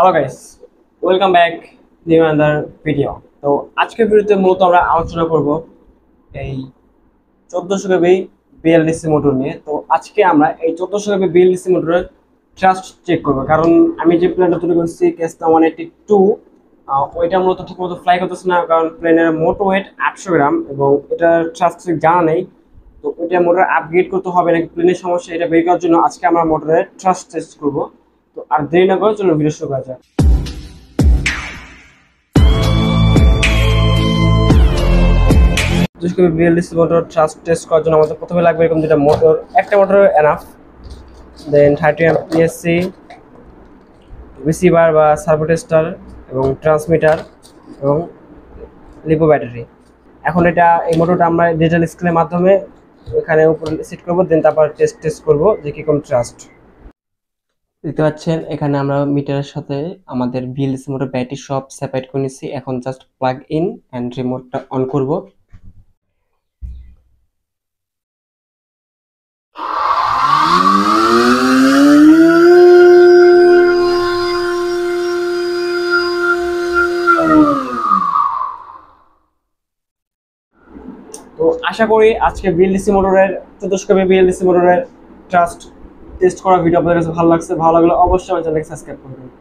Hello guys, welcome back new another video. তো আজকের ভিডিওতে মূলত আমরা আলোচনা করব এই 1400 কেবি বিএলডিসি মোটর নিয়ে। তো আজকে আমরা এই 1400 কেবি বিএলডিসি মোটরের ট্রাস্ট চেক করব, কারণ আমি যে প্লেনটা তৈরি করছি কেসটা 182, ওইটা মূলত ঠিকমতো ফ্লাই করতেছে না, কারণ প্লেনের মোটর ওয়েট 800 গ্রাম এবং এটার ট্রাস্ট জানা নেই। তো ওইটা মোটর আপগ্রেড করতে হবে নাকি প্লেনের সমস্যা, এটা বের করার জন্য আজকে আমরা মোটরের ট্রাস্ট টেস্ট করব। তো আর দেরি না করে চলুন ভিডিও শুরু করা যাক। বিএলডিসি মোটর ট্রাস্ট টেস্ট করার জন্য আমাদের প্রথমে লাগবে এরকম দুটা মোটর, একটা মোটর এনাফ, দেন 30 এমপিএসসি রিসিভার বা সার্ভো টেস্টার এবং ট্রান্সমিটার এবং লিপো ব্যাটারি। এখন এই মোটরটা আমরা ডিজিটাল স্কেলের মাধ্যমে এখানে উপরে সেট করব, দেন তারপর টেস্ট করব যে কিরকম ট্রাস্ট। দেখতে পাচ্ছেন এখানে আমরা মিটারের সাথে আমাদের বিএলডিসি মোটর ব্যাটারি সব সেপারেট করে নিচ্ছি। এখন জাস্ট প্লাগ ইন অ্যান্ড রিমোটটা অন করব। তো আশা করি আজকে বিএলডিসি মোটরের 1400 কেবি বিএলডিসি মোটরের ট্রাস্ট টেস্ট করা ভিডিও আপনাদের কাছে ভালো লাগছে। ভালো লাগলে অবশ্যই আমার চ্যানেলকে সাবস্ক্রাইব করবেন।